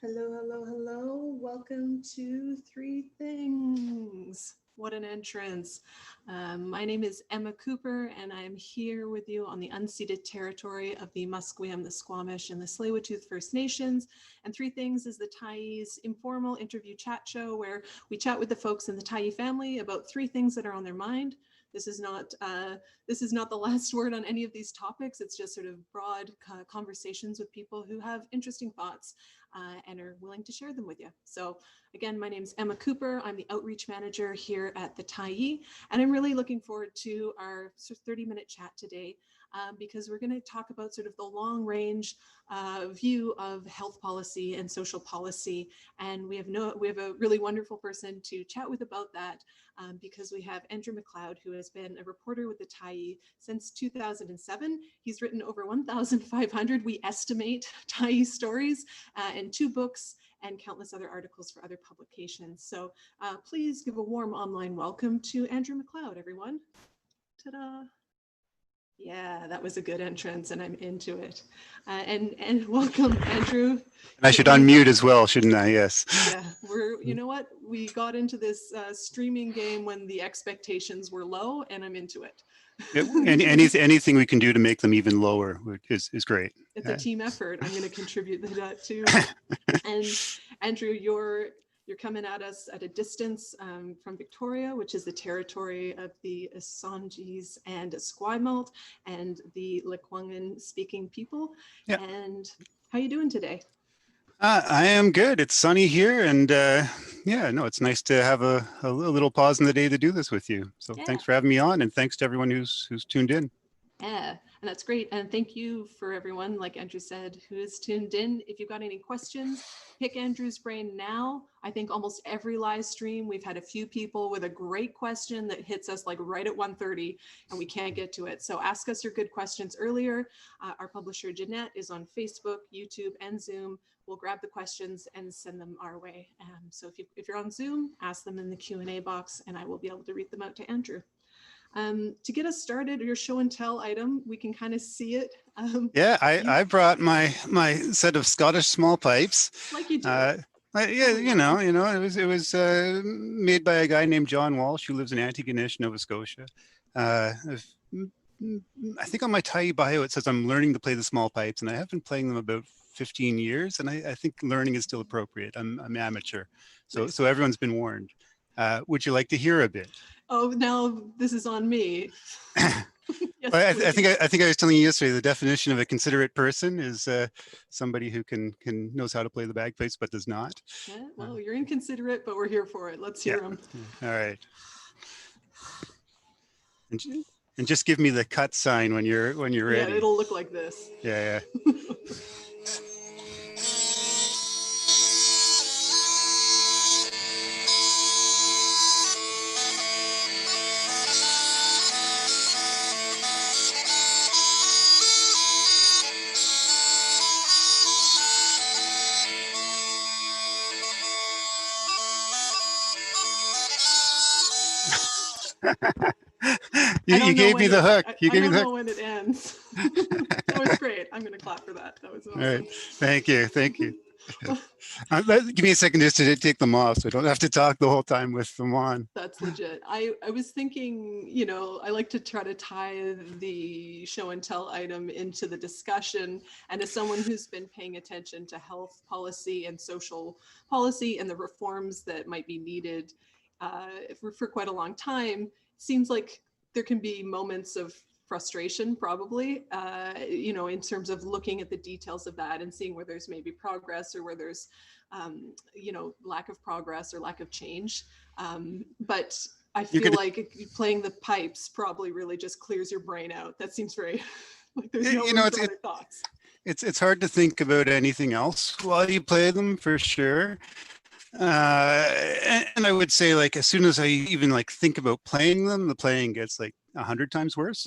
Hello, hello, hello. Welcome to Three Things. What an entrance. My name is Emma Cooper, and I'm here with you on the unceded territory of the Musqueam, the Squamish, and the Tsleil-Waututh First Nations. And Three Things is the Tyee's informal interview chat show where we chat with the folks in the Tyee family about three things that are on their mind. This is not the last word on any of these topics. It's just sort of broad conversations with people who have interesting thoughts and are willing to share them with you. So again, my name is Emma Cooper. I'm the outreach manager here at the Tyee, and I'm really looking forward to our 30-minute chat today because we're going to talk about sort of the long range view of health policy and social policy. And we have a really wonderful person to chat with about that because we have Andrew MacLeod, who has been a reporter with the Tyee since 2007. He's written over 1,500, we estimate, Tyee stories and 2 books and countless other articles for other publications. So please give a warm online welcome to Andrew MacLeod, everyone. Ta-da. Yeah, that was a good entrance, and I'm into it. And welcome, Andrew. And I should unmute as well, shouldn't I? Yes. Yeah, you know what? We got into this streaming game when the expectations were low, and I'm into it. And anything we can do to make them even lower is great. It's a team effort. I'm going to contribute to that too. And Andrew, you're coming at us at a distance from Victoria, which is the territory of the Songhees and Esquimalt and the Lekwungen speaking people. Yeah. And how are you doing today? I am good. It's sunny here, and it's nice to have a little pause in the day to do this with you. So Thanks for having me on, and thanks to everyone who's tuned in. Yeah, and that's great. And thank you for everyone, like Andrew said, who is tuned in. If you've got any questions, pick Andrew's brain now. I think almost every live stream, we've had a few people with a great question that hits us like right at 1:30 and we can't get to it. So ask us your good questions earlier. Our publisher, Jeanette, is on Facebook, YouTube, and Zoom. We'll grab the questions and send them our way. So if you're on Zoom, ask them in the Q&A box and I will be able to read them out to Andrew. To get us started, your show and tell item, we can kind of see it. I brought my set of Scottish small pipes. Like you do. It was made by a guy named John Walsh who lives in Antigonish, Nova Scotia. I think on my Tyee bio it says I'm learning to play the small pipes, and I have been playing them about 15 years, and I think learning is still appropriate. I'm amateur, so everyone's been warned. Would you like to hear a bit? Oh, now this is on me. Yes, I think I was telling you yesterday, the definition of a considerate person is somebody who knows how to play the bagpipes but does not. Yeah, well, you're inconsiderate, but we're here for it. Let's hear them. All right. And just give me the cut sign when you're ready. Yeah, it'll look like this. Yeah. You gave me the hook. I don't know when it ends. That was great. I'm going to clap for that. That was awesome. All right. Thank you. Give me a second just to take them off so I don't have to talk the whole time with them on. That's legit. I was thinking, I like to try to tie the show and tell item into the discussion. And as someone who's been paying attention to health policy and social policy and the reforms that might be needed for quite a long time, seems like there can be moments of frustration probably, in terms of looking at the details of that and seeing where there's maybe progress or where there's, lack of progress or lack of change. But I feel like playing the pipes probably really just clears your brain out. That seems very, like there's no room for other thoughts. It's hard to think about anything else while you play them, for sure. And I would say, like, as soon as I even think about playing them, the playing gets 100 times worse.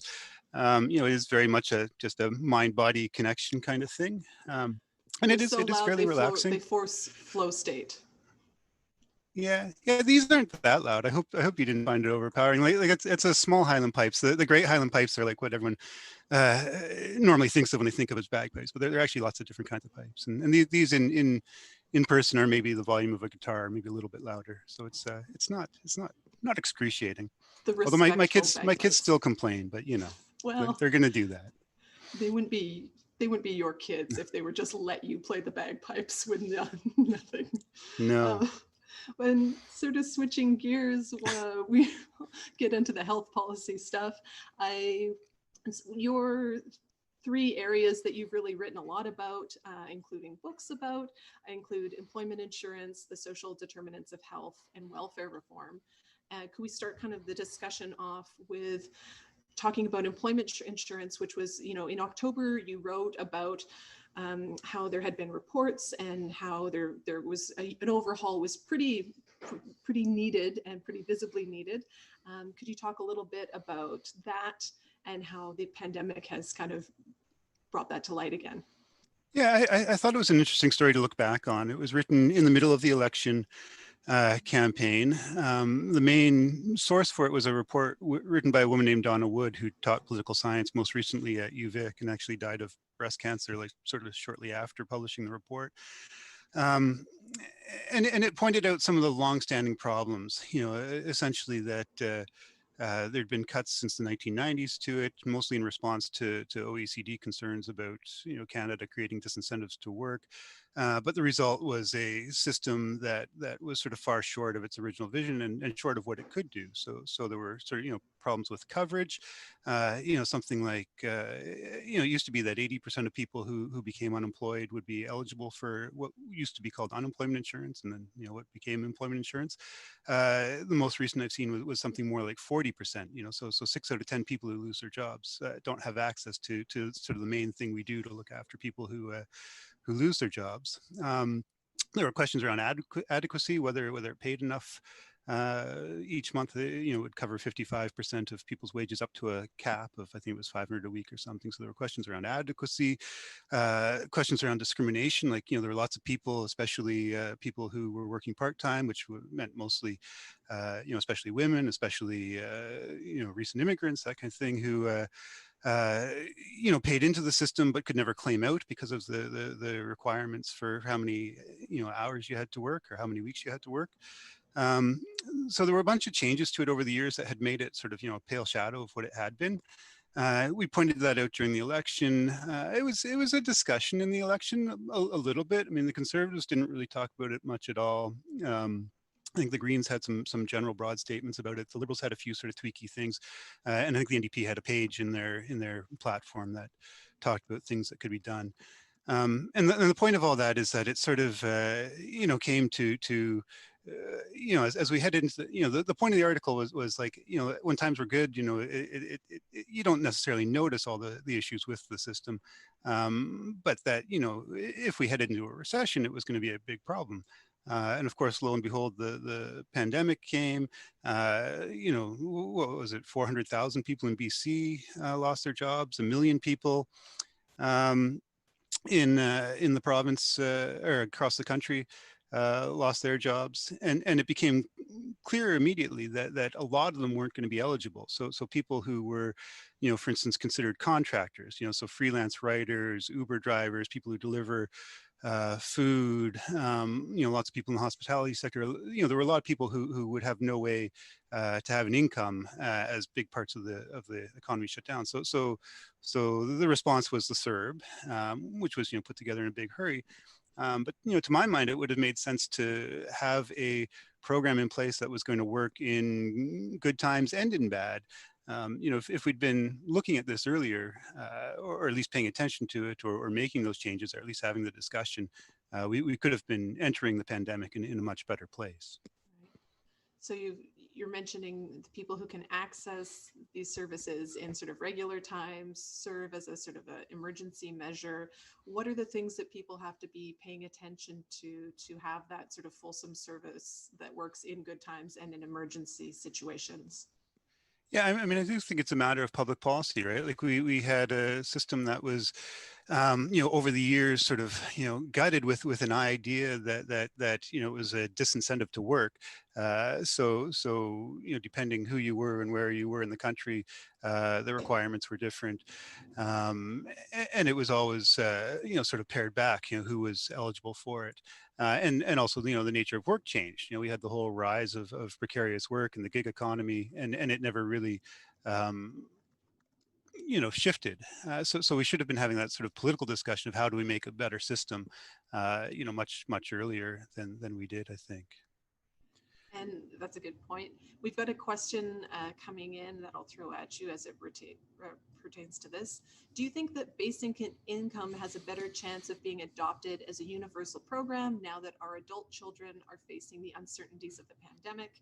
It is very much just a mind-body connection kind of thing. And it is fairly relaxing. They force flow state. Yeah, these aren't that loud. I hope you didn't find it overpowering. It's a small Highland pipes. The great Highland pipes are like what everyone normally thinks of when they think of as bagpipes, but there are actually lots of different kinds of pipes. And these in in person, or maybe the volume of a guitar, maybe a little bit louder. So it's not excruciating. The Although my respectful kids bagpipes. still complain, but Well, they're going to do that. they wouldn't be your kids if they would just let you play the bagpipes with nothing. No. Uh, when sort of switching gears, we get into the health policy stuff. I your three areas that you've really written a lot about, including books about, include employment insurance, the social determinants of health, and welfare reform. Could we start kind of the discussion off with talking about employment insurance, which was, in October, you wrote about how there had been reports and how there was an overhaul was pretty needed and pretty visibly needed. Could you talk a little bit about that and how the pandemic has kind of brought that to light again? Yeah, I thought it was an interesting story to look back on. It was written in the middle of the election campaign. The main source for it was a report written by a woman named Donna Wood, who taught political science most recently at UVic and actually died of breast cancer, like sort of shortly after publishing the report. And it pointed out some of the longstanding problems, essentially that there'd been cuts since the 1990s to it, mostly in response to OECD concerns about Canada creating disincentives to work. But the result was a system that was sort of far short of its original vision and short of what it could do. So there were sort of problems with coverage. Something like it used to be that 80% of people who became unemployed would be eligible for what used to be called unemployment insurance, and then what became employment insurance. The most recent I've seen was something more like 40%. So 6 out of 10 people who lose their jobs don't have access to sort of the main thing we do to look after people who lose their jobs. There were questions around adequacy, whether it paid enough each month. It would cover 55% of people's wages up to a cap of, I think it was 500 a week or something. So there were questions around adequacy, questions around discrimination. Like, there were lots of people, especially people who were working part-time, which meant mostly, especially women, especially, recent immigrants, that kind of thing, who, paid into the system but could never claim out because of the requirements for how many hours you had to work or how many weeks you had to work. Um, so there were a bunch of changes to it over the years that had made it sort of a pale shadow of what it had been. We pointed that out during the election. It was a discussion in the election a little bit. I mean, the Conservatives didn't really talk about it much at all. I think the Greens had some general broad statements about it. The Liberals had a few sort of tweaky things, and I think the NDP had a page in their platform that talked about things that could be done. And the point of all that is that it sort of came to as we head into the point of the article was like, when times were good, you don't necessarily notice all the issues with the system, but that if we head into a recession, it was going to be a big problem. And of course, lo and behold, the pandemic came. What was it? 400,000 people in BC lost their jobs. 1 million people um, in the province or across the country lost their jobs, and it became clear immediately that a lot of them weren't going to be eligible. So people who were, for instance, considered contractors, so freelance writers, Uber drivers, people who deliver food, lots of people in the hospitality sector. There were a lot of people who would have no way to have an income as big parts of the economy shut down. So the response was the CERB, which was put together in a big hurry. But to my mind, it would have made sense to have a program in place that was going to work in good times and in bad. If we'd been looking at this earlier, or at least paying attention to it, or making those changes, or at least having the discussion, we could have been entering the pandemic in a much better place. Right. So you're mentioning the people who can access these services in sort of regular times serve as a sort of an emergency measure. What are the things that people have to be paying attention to have that sort of fulsome service that works in good times and in emergency situations? Yeah, I mean, I do think it's a matter of public policy, right? Like we had a system that was over the years, sort of, gutted with an idea that it was a disincentive to work. So depending who you were and where you were in the country, the requirements were different, and it was always sort of pared back. Who was eligible for it, and also the nature of work changed. We had the whole rise of precarious work and the gig economy, and it never really shifted. So we should have been having that sort of political discussion of how do we make a better system, much earlier than we did, I think. And that's a good point. We've got a question coming in that I'll throw at you as it pertains to this. Do you think that basic income has a better chance of being adopted as a universal program now that our adult children are facing the uncertainties of the pandemic?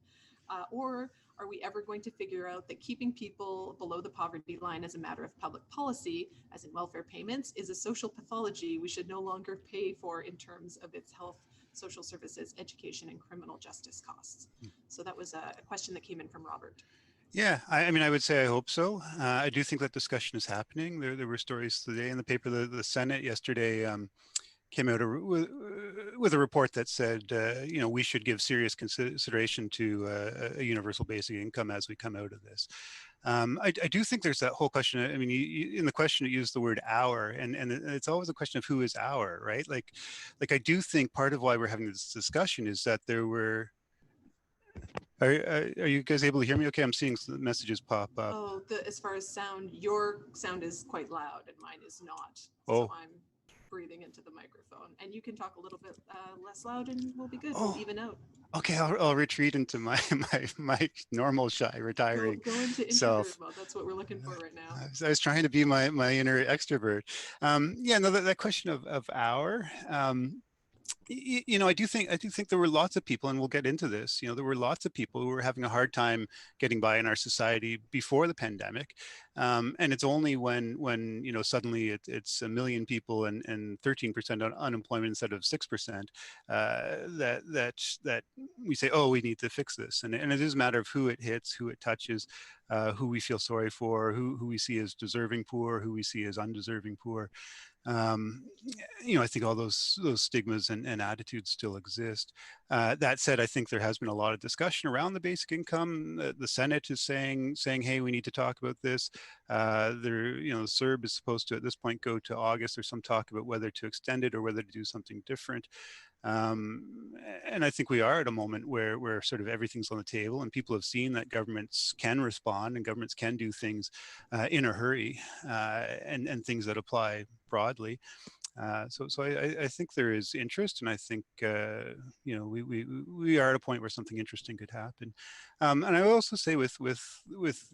Or are we ever going to figure out that keeping people below the poverty line as a matter of public policy, as in welfare payments, is a social pathology we should no longer pay for in terms of its health, social services, education, and criminal justice costs? So that was a question that came in from Robert. Yeah, I mean, I would say I hope so. I do think that discussion is happening. There were stories today in the paper. The Senate yesterday came out with a report that said, we should give serious consideration to a universal basic income as we come out of this. I do think there's that whole question. I mean, in the question, you use the word "our," and it's always a question of who is our, right? Like I do think part of why we're having this discussion is that there were. Are you guys able to hear me? Okay, I'm seeing some messages pop up. Oh, as far as sound, your sound is quite loud and mine is not. Oh. So I'm breathing into the microphone, and you can talk a little bit less loud, and we'll be good. Oh. We'll even out. Okay, I'll retreat into my normal shy retiring go into self. introvert mode. That's what we're looking for right now. I was trying to be my inner extrovert. That question of our. I do think there were lots of people, and we'll get into this. There were lots of people who were having a hard time getting by in our society before the pandemic, and it's only when suddenly it's a million people and 13% unemployment instead of 6% that we say, oh, we need to fix this, and it is a matter of who it hits, who it touches, who we feel sorry for, who we see as deserving poor, who we see as undeserving poor. I think all those stigmas and attitudes still exist. That said, I think there has been a lot of discussion around the basic income. The Senate is saying, hey, we need to talk about this. The CERB is supposed to, at this point, go to August. There's some talk about whether to extend it or whether to do something different. And I think we are at a moment where sort of everything's on the table, and people have seen that governments can respond and governments can do things in a hurry, and things that apply broadly. So I think there is interest, and I think we are at a point where something interesting could happen. And I will also say with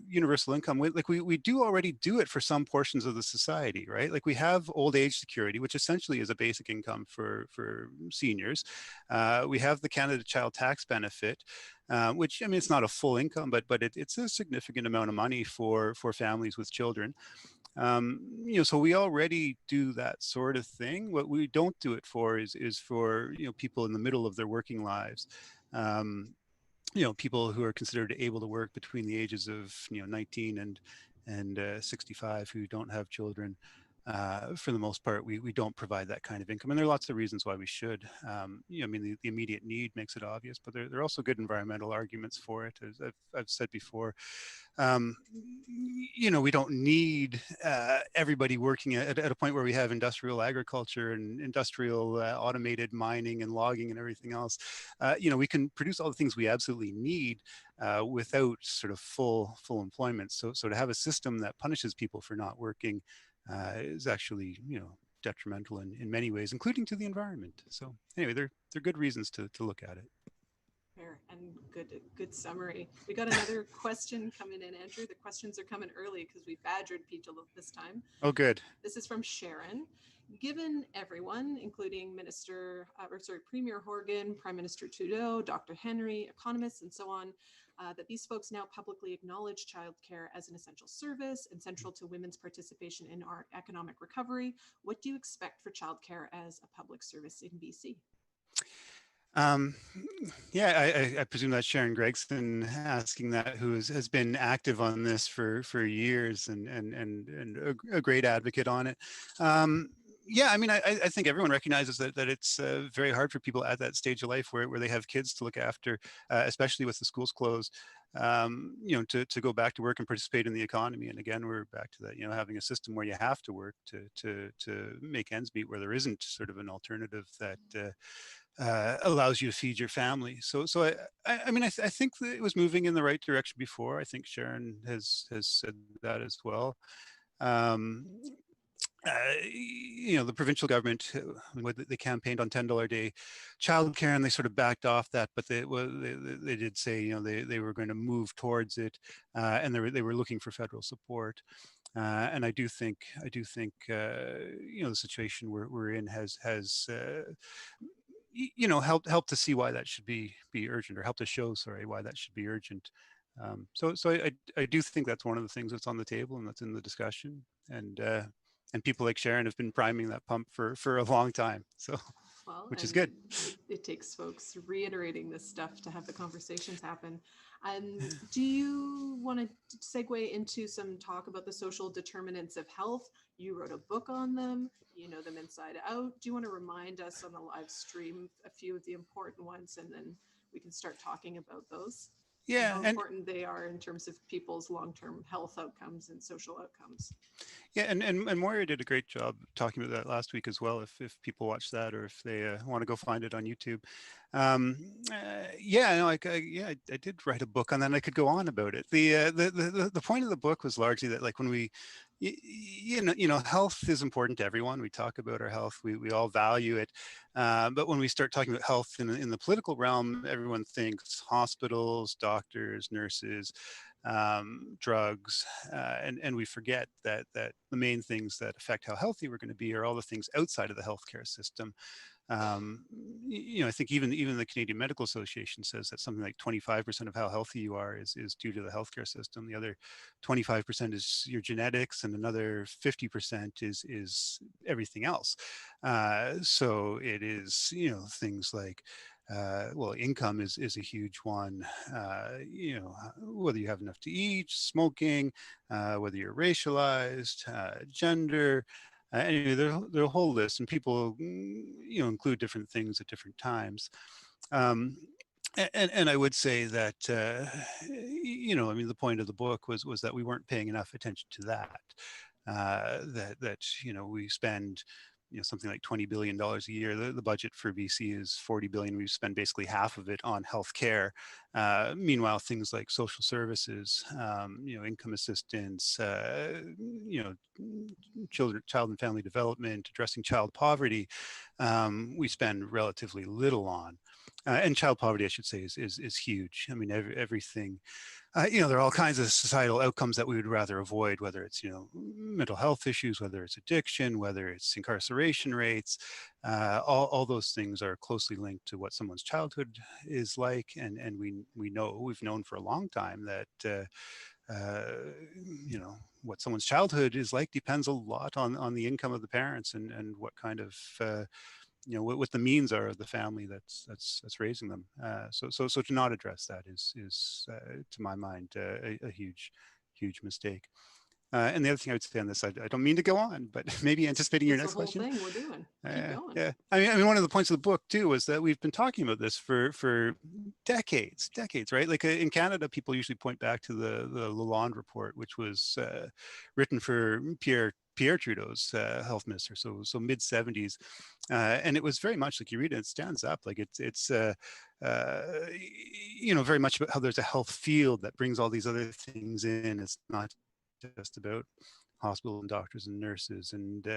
universal income, we do already do it for some portions of the society, right? Like we have old age security, which essentially is a basic income for seniors. We have the Canada Child Tax Benefit, which, I mean, it's not a full income, but it's a significant amount of money for families with children. So we already do that sort of thing. What we don't do it for is for people in the middle of their working lives. People who are considered able to work between the ages of 19 and 65 who don't have children. For the most part, we don't provide that kind of income, and there are lots of reasons why we should. I mean, the immediate need makes it obvious, but there are also good environmental arguments for it. As I've said before, we don't need everybody working at a point where we have industrial agriculture and industrial automated mining and logging and everything else. We can produce all the things we absolutely need without sort of full employment. So to have a system that punishes people for not working is actually, detrimental in many ways, including to the environment. So anyway, they're good reasons to look at it. Fair and good summary. We got another question coming in, Andrew. The questions are coming early because we badgered people this time. Oh, good. This is from Sharon. Given everyone, including Premier Horgan, Prime Minister Trudeau, Dr. Henry, economists, and so on, that these folks now publicly acknowledge childcare as an essential service and central to women's participation in our economic recovery, what do you expect for childcare as a public service in BC? I presume that's Sharon Gregson asking that, who has been active on this for years and a great advocate on it. Yeah, I mean, I think everyone recognizes that it's very hard for people at that stage of life where they have kids to look after, especially with the schools closed, to go back to work and participate in the economy. And again, we're back to that, having a system where you have to work to make ends meet, where there isn't sort of an alternative that allows you to feed your family. So I mean, I think that it was moving in the right direction before. I think Sharon has said that as well. Um, the provincial government, they campaigned on $10 a day childcare, and they sort of backed off that. But they did say, they were going to move towards it, and they were looking for federal support. And I do think the situation we're in has helped to see why that should be urgent, or help to show, sorry, why that should be urgent. So I do think that's one of the things that's on the table and that's in the discussion, and people like Sharon have been priming that pump for a long time. So, Well, which is and good. it takes folks reiterating this stuff to have the conversations happen. Do you want to segue into some talk about the social determinants of health? You wrote a book on them, you know them inside out. Do you want to remind us on the live stream a few of the important ones, and then we can start talking about those and Yeah, how and important they are in terms of people's long-term health outcomes and social outcomes? yeah, and Moira did a great job talking about that last week as well. If people watch that, or if they want to go find it on YouTube, yeah, no, I did write a book on that. And I could go on about it. The point of the book was largely that, like, when health is important to everyone. We talk about our health. We all value it, but when we start talking about health in the political realm, everyone thinks hospitals, doctors, nurses, drugs, and we forget that the main things that affect how healthy we're going to be are all the things outside of the healthcare system. um, I think even the Canadian Medical Association says that something like 25% of how healthy you are is due to the healthcare system. The other 25% is your genetics, and another 50% is everything else. So it is, things like, well, income is a huge one. Whether you have enough to eat, smoking, whether you're racialized, gender. Anyway, there's a whole list, and people, include different things at different times. Um, and I would say that, I mean, the point of the book was that we weren't paying enough attention to that. That we spend, something like $20 billion a year. The budget for BC is $40 billion. We spend basically half of it on healthcare. Meanwhile, things like social services, income assistance, child and family development, addressing child poverty, we spend relatively little on. And child poverty, I should say, is huge. I mean, everything. There are all kinds of societal outcomes that we would rather avoid, whether it's, mental health issues, whether it's addiction, whether it's incarceration rates. All those things are closely linked to what someone's childhood is like, and we've known for a long time that what someone's childhood is like depends a lot on the income of the parents, and what kind of what the means are of the family that's raising them. So to not address that is to my mind, a huge mistake. And the other thing I would say on this, I don't mean to go on, but maybe anticipating your That's the next whole question. thing we're doing. Keep going. Yeah. I mean, one of the points of the book too was that we've been talking about this for decades, right? Like, in Canada, people usually point back to the Lalonde report, which was written for Pierre Trudeau's health minister, so mid 70s, and it was very much like, you read it, it stands up, like it's very much about how there's a health field that brings all these other things in. It's not just about hospital and doctors and nurses, and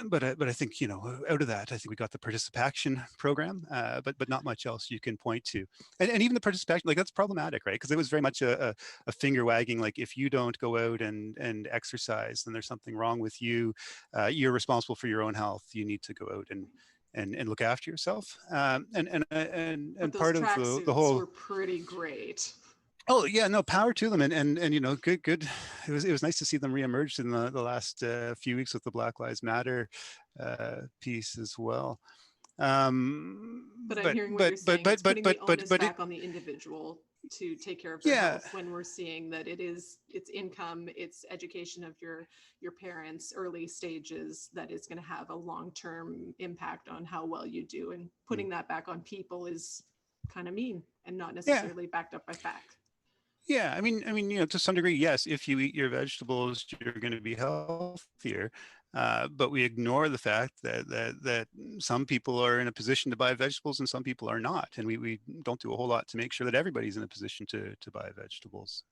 but I think, out of that, I think we got the participation program, but not much else you can point to, and even the participation, like, that's problematic, right? Because it was very much a finger wagging, like, if you don't go out and exercise, then there's something wrong with you. You're responsible for your own health. You need to go out and look after yourself. But And those part of the tracksuits whole. were pretty great. Oh yeah, no, power to them, and good. It was nice to see them reemerge in the last few weeks with the Black Lives Matter piece as well. But I'm hearing what you're saying. It's putting the onus But it. back on the individual to take care of their Yeah. health when we're seeing that it's income, it's education of your parents, early stages, that is going to have a long-term impact on how well you do, and putting that back on people is kind of mean and not Yeah. necessarily backed up by fact. Yeah, to some degree, yes. If you eat your vegetables, you're going to be healthier. But we ignore the fact that some people are in a position to buy vegetables and some people are not, and we don't do a whole lot to make sure that everybody's in a position to buy vegetables,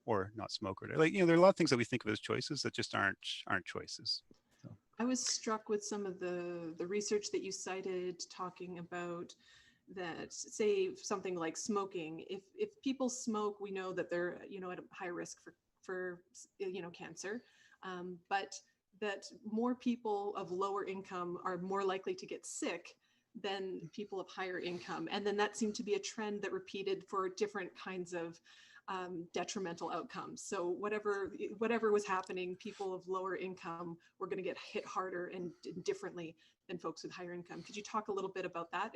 or not smoke, or there are a lot of things that we think of as choices that just aren't choices. So. I was struck with some of the research that you cited talking about that, say something like smoking. If people smoke, we know that they're at a high risk for cancer, but that more people of lower income are more likely to get sick than people of higher income, and then that seemed to be a trend that repeated for different kinds of detrimental outcomes. So whatever was happening, people of lower income were going to get hit harder and differently than folks with higher income. Could you talk a little bit about that?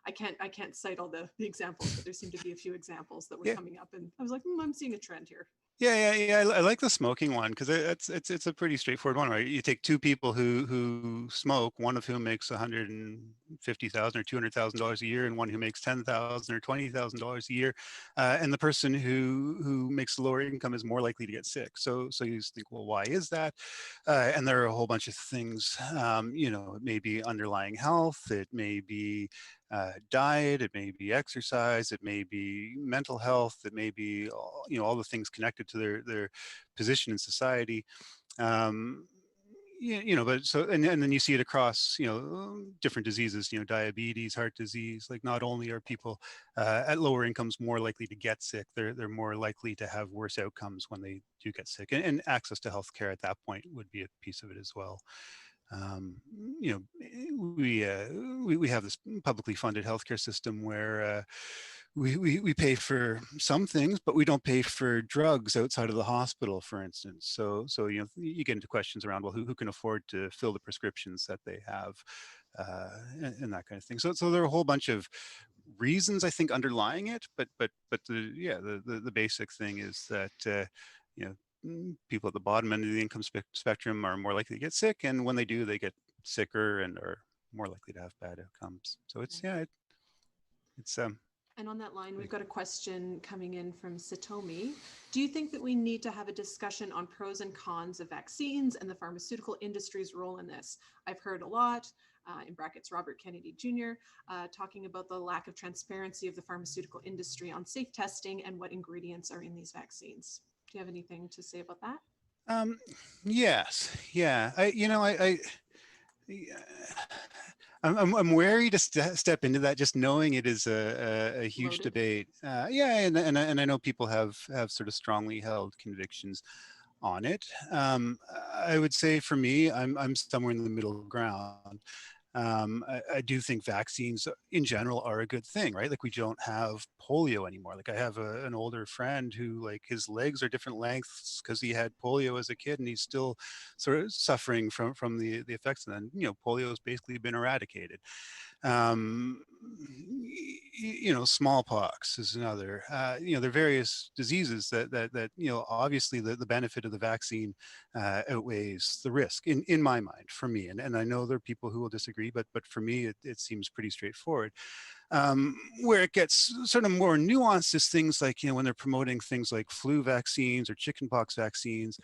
I can't cite all the examples, but there seemed to be a few examples that were Yeah. coming up, and I was like, I'm seeing a trend here. Yeah. I like the smoking one because it's a pretty straightforward one, right? You take two people who smoke, one of whom makes $150,000 or $200,000 a year, and one who makes $10,000 or $20,000 a year, and the person who makes the lower income is more likely to get sick. So you just think, well, why is that? And there are a whole bunch of things. It may be underlying health, it may be diet, it may be exercise, it may be mental health, it may be all the things connected to their position in society. um, but and then you see it across different diseases, diabetes, heart disease. Like, not only are people at lower incomes more likely to get sick, they're more likely to have worse outcomes when they do get sick, and access to healthcare at that point would be a piece of it as well. um, you know, we have this publicly funded healthcare system where we pay for some things, but we don't pay for drugs outside of the hospital, for instance. So you get into questions around, well, who can afford to fill the prescriptions that they have, and that kind of thing. So there are a whole bunch of reasons, I think, underlying it, but the basic thing is that you know people at the bottom end of the income spectrum are more likely to get sick, and when they do, they get sicker and are more likely to have bad outcomes. So it's And on that line, we've got a question coming in from Satomi. Do you think that we need to have a discussion on pros and cons of vaccines and the pharmaceutical industry's role in this? I've heard a lot, in brackets, Robert Kennedy Jr., talking about the lack of transparency of the pharmaceutical industry on safe testing and what ingredients are in these vaccines. Do you have anything to say about that? um, yes, yeah. I'm wary to step into that, just knowing it is a huge Loaded. debate. Yeah, and I know people have sort of strongly held convictions on it. I would say for me, I'm somewhere in the middle ground. I do think vaccines in general are a good thing, right? Like, we don't have polio anymore. Like, I have an older friend who, like, his legs are different lengths because he had polio as a kid, and he's still sort of suffering from the effects. And then, polio has basically been eradicated. um, Smallpox is another. There are various diseases that obviously the benefit of the vaccine outweighs the risk in my mind, for me. And I know there are people who will disagree, but for me, it seems pretty straightforward. Where it gets sort of more nuanced is things like, when they're promoting things like flu vaccines or chickenpox vaccines,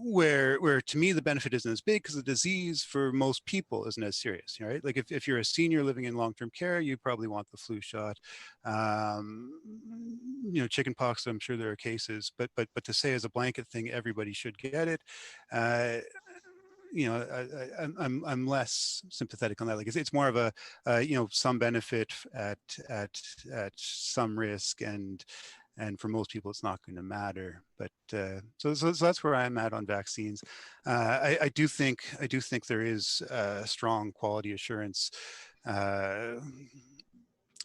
where to me the benefit isn't as big because the disease for most people isn't as serious, right? Like, if you're a senior living in long-term care, you probably want the flu shot. Chickenpox, I'm sure there are cases, but to say as a blanket thing everybody should get it, uh, I'm less sympathetic on that. Like, it's more of a some benefit at some risk, and for most people it's not going to matter. But so that's where I'm at on vaccines. I do think there is a strong quality assurance uh,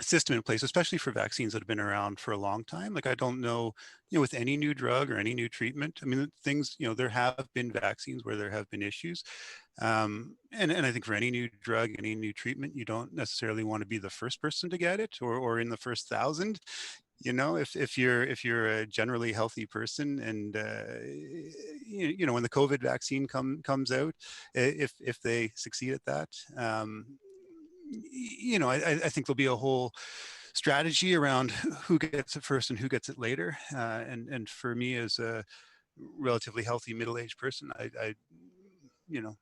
system in place, especially for vaccines that have been around for a long time. Like, I don't know, with any new drug or any new treatment. I mean, things, there have been vaccines where there have been issues. And I think for any new drug, any new treatment, you don't necessarily want to be the first person to get it, or in the first 1,000. if you're a generally healthy person, and when the COVID vaccine comes out, if they succeed at that, I think there'll be a whole strategy around who gets it first and who gets it later. And for me, as a relatively healthy middle-aged person, you know,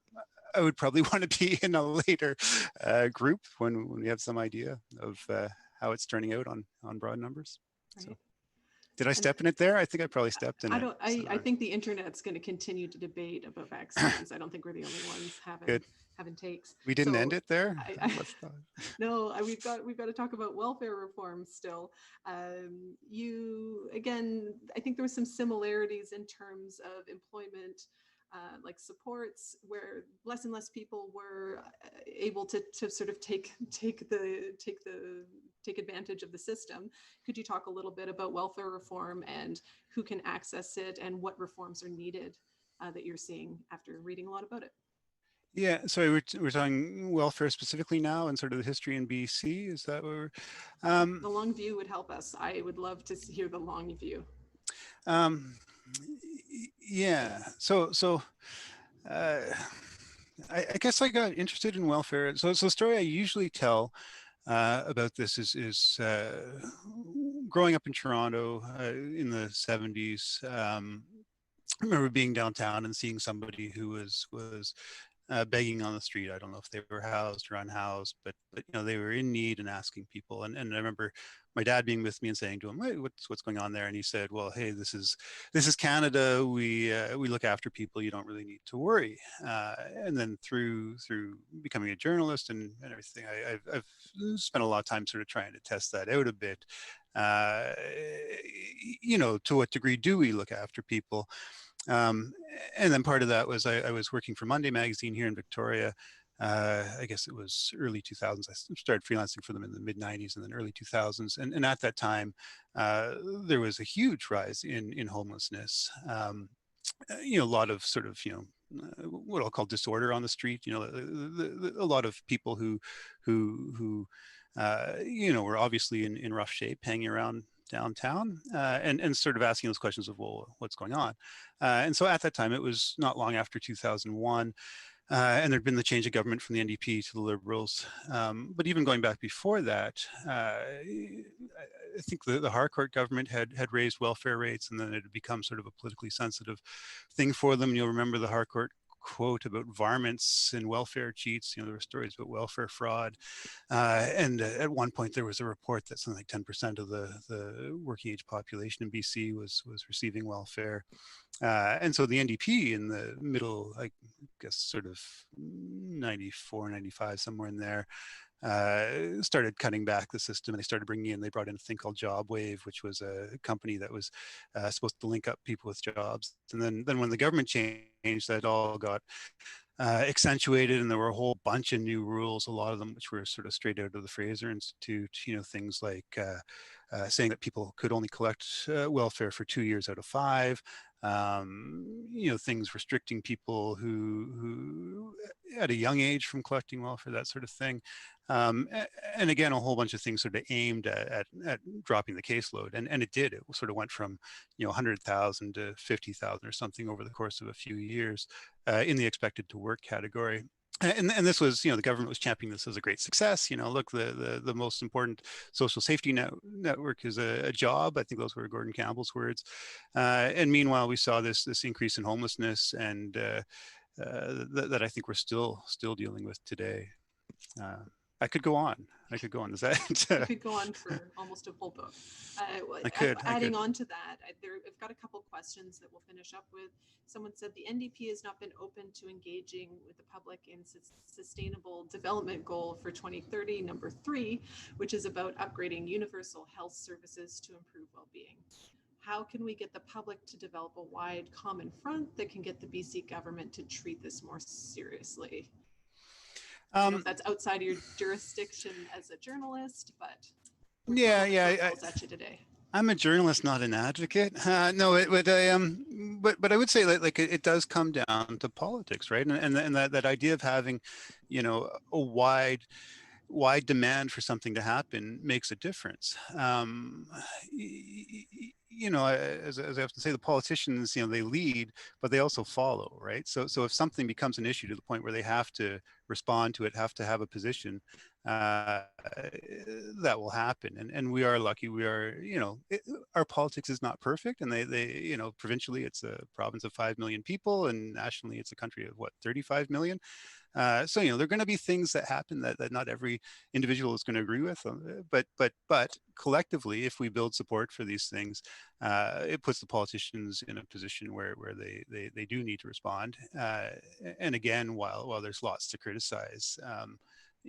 I would probably want to be in a later group when we have some idea of how it's turning out on broad numbers. Right. So, did I step in it there? I think I probably stepped in I it. don't. I think the internet's going to continue to debate about vaccines. I don't think we're the only ones having takes. We didn't end it there. No, we've got to talk about welfare reform still. You again, I think there was some similarities in terms of employment. Like supports, where less and less people were able to sort of take advantage of the system. Could you talk a little bit about welfare reform and who can access it and what reforms are needed that you're seeing after reading a lot about it? Yeah, sorry, we're talking welfare specifically now and sort of the history in BC. Is that what we're? The long view would help us. I would love to hear the long view. Yeah, so I guess I got interested in welfare. So the story I usually tell about this is growing up in Toronto in the 70s. I remember being downtown and seeing somebody who was begging on the street. I don't know if they were housed or unhoused, but they were in need and asking people. And I remember my dad being with me and saying to him, "Hey, what's going on there?" And he said, "Well, hey, this is Canada. We look after people. You don't really need to worry." And then through becoming a journalist and everything, I've spent a lot of time sort of trying to test that out a bit. To what degree do we look after people? And then part of that was I was working for Monday Magazine here in Victoria. I guess it was early 2000s. I started freelancing for them in the mid 90s and then early 2000s. And at that time, there was a huge rise in homelessness. A lot of sort of, what I'll call disorder on the street. A lot of people who were obviously in rough shape, hanging around downtown, and sort of asking those questions of, well, what's going on? And so at that time, it was not long after 2001, and there'd been the change of government from the NDP to the Liberals. But even going back before that, I think the Harcourt government had raised welfare rates, and then it had become sort of a politically sensitive thing for them. You'll remember the Harcourt quote about varmints and welfare cheats. There were stories about welfare fraud. And at one point there was a report that something like 10% of the working age population in BC was receiving welfare. And so the NDP in the middle, I guess sort of 94, 95, somewhere in there, started cutting back the system. They started they brought in a thing called JobWave, which was a company that was supposed to link up people with jobs. And then when the government changed, that all got accentuated, and there were a whole bunch of new rules, a lot of them which were sort of straight out of the Fraser Institute. Things like saying that people could only collect welfare for 2 years out of 5. Things restricting people who at a young age from collecting welfare, that sort of thing. And again, a whole bunch of things sort of aimed at dropping the caseload. And it did. It sort of went from 100,000 to 50,000 or something over the course of a few years in the expected to work category. And this was, the government was championing this as a great success. Look, the most important social safety network is a job. I think those were Gordon Campbell's words. And meanwhile, we saw this increase in homelessness, and that I think we're still dealing with today. I could go on. Is that? I could go on for almost a full book. Adding on to that, I've got a couple questions that we'll finish up with. Someone said the NDP has not been open to engaging with the public in sustainable development goal for 2030, number 3, which is about upgrading universal health services to improve well-being. How can we get the public to develop a wide common front that can get the BC government to treat this more seriously? I don't know if that's outside of your jurisdiction as a journalist, but at you today. I'm a journalist, not an advocate. No, but I would say that it does come down to politics, right? And that idea of having, a wide why demand for something to happen makes a difference. As I often say, the politicians, they lead, but they also follow, right? So if something becomes an issue to the point where they have to respond to it, have to have a position, uh, that will happen. And we are lucky. We are, our politics is not perfect, and provincially it's a province of 5 million people, and nationally it's a country of what, 35 million. So there are going to be things that happen that not every individual is going to agree with. But collectively, if we build support for these things, it puts the politicians in a position where they do need to respond. And again, while there's lots to criticize,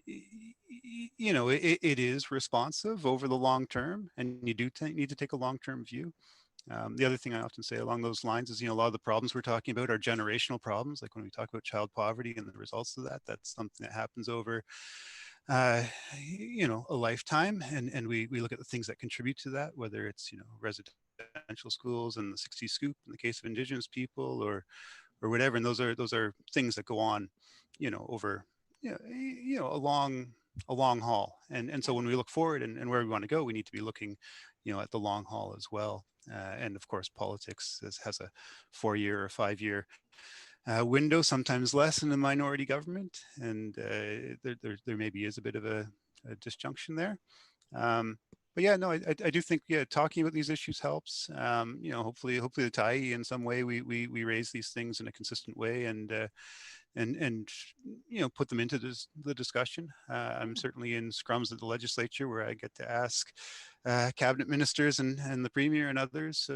it is responsive over the long term, and you do need to take a long-term view. The other thing I often say along those lines is, a lot of the problems we're talking about are generational problems. Like when we talk about child poverty and the results of that, that's something that happens over, a lifetime. And we look at the things that contribute to that, whether it's, residential schools and the 60 scoop in the case of Indigenous people or whatever. And those are things that go on, over, a long haul. And so when we look forward and where we want to go, we need to be looking, at the long haul as well. And of course, politics has a 4-year or 5-year window, sometimes less in a minority government. And there maybe is a bit of a disjunction there. But yeah, no, I do think, talking about these issues helps. Hopefully the Tyee in some way we raise these things in a consistent way and put them into the discussion. I'm certainly in scrums at the legislature where I get to ask cabinet ministers and the premier and others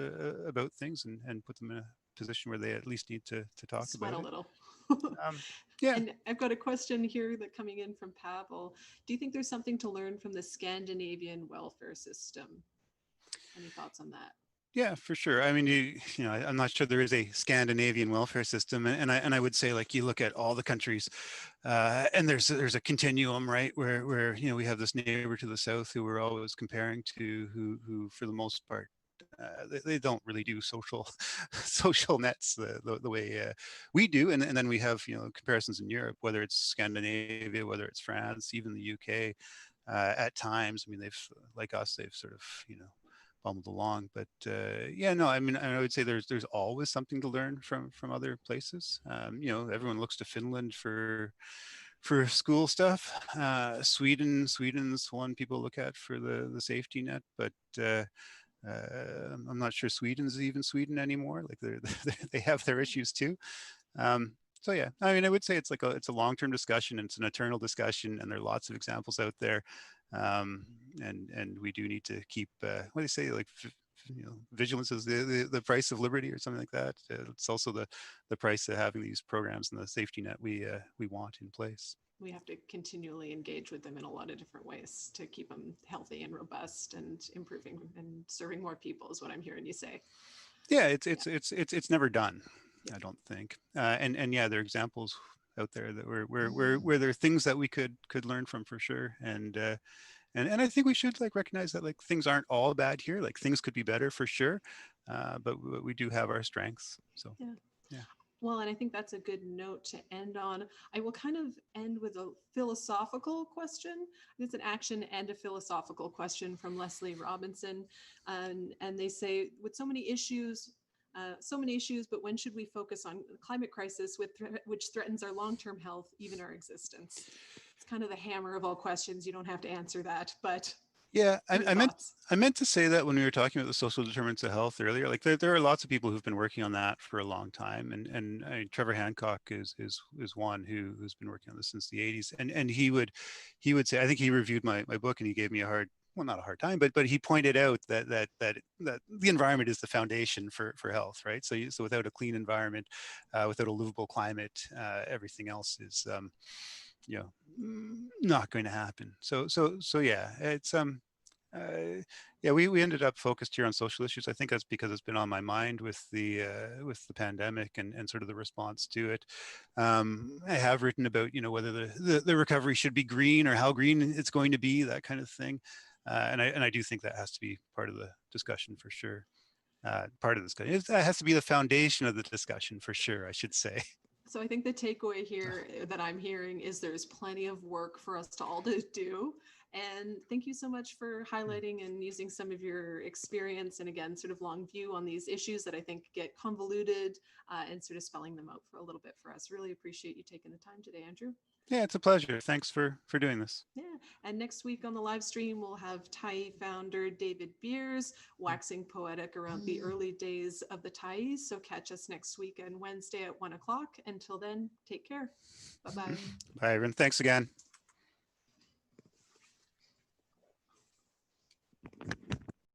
about things and put them in a position where they at least need to talk Sweat about a it. little. Yeah. And I've got a question here that coming in from Pavel. Do you think there's something to learn from the Scandinavian welfare system? Any thoughts on that? Yeah, for sure. I mean, I'm not sure there is a Scandinavian welfare system, and I would say, like, you look at all the countries, and there's a continuum, right, where we have this neighbor to the south who we're always comparing to, who for the most part, they don't really do social social nets the way we do, and then we have comparisons in Europe, whether it's Scandinavia, whether it's France, even the UK. At times, I mean, they've, like us, they've sort of bumbled along. But yeah, no, I mean, I would say there's always something to learn from other places. Everyone looks to Finland for school stuff. Sweden's one people look at for the safety net, but I'm not sure Sweden's even Sweden anymore. Like they have their issues too. So yeah, I mean, I would say it's a long-term discussion, and it's an eternal discussion, and there are lots of examples out there. And we do need to keep what do they say, like vigilance is the price of liberty or something like that. It's also the price of having these programs and the safety net we want in place. We have to continually engage with them in a lot of different ways to keep them healthy and robust and improving and serving more people is what I'm hearing you say. Yeah, it's never done, I don't think. And yeah, there are examples out there that where there are things that we could learn from for sure. And I think we should recognize that things aren't all bad here. Like things could be better for sure, but we do have our strengths. So yeah. Well, and I think that's a good note to end on. I will kind of end with a philosophical question. It's an action and a philosophical question from Leslie Robinson. And they say, with so many issues, but when should we focus on the climate crisis, which threatens our long-term health, even our existence? It's kind of the hammer of all questions. You don't have to answer that, but yeah, I meant to say that when we were talking about the social determinants of health earlier. Like there are lots of people who've been working on that for a long time, and I mean, Trevor Hancock is one who's been working on this since the 80s, and he would say, I think he reviewed my book and he gave me not a hard time, but he pointed out that the environment is the foundation for health, right? So without a clean environment, without a livable climate, everything else is not going to happen. So yeah, it's yeah, we ended up focused here on social issues. I think that's because it's been on my mind with the pandemic and sort of the response to it. I have written about whether the recovery should be green or how green it's going to be, that kind of thing. And I do think that has to be part of the discussion for sure. Part of the discussion, that has to be the foundation of the discussion for sure, I should say. So I think the takeaway here that I'm hearing is there's plenty of work for us to all to do. And thank you so much for highlighting and using some of your experience and again, sort of long view on these issues that I think get convoluted and sort of spelling them out for a little bit for us. Really appreciate you taking the time today, Andrew. Yeah, it's a pleasure. Thanks for doing this. Yeah, and next week on the live stream, we'll have Tyee founder David Beers waxing poetic around the early days of the Tyee. So catch us next week on Wednesday at 1 o'clock. Until then, take care. Bye-bye. Bye, everyone. Thanks again.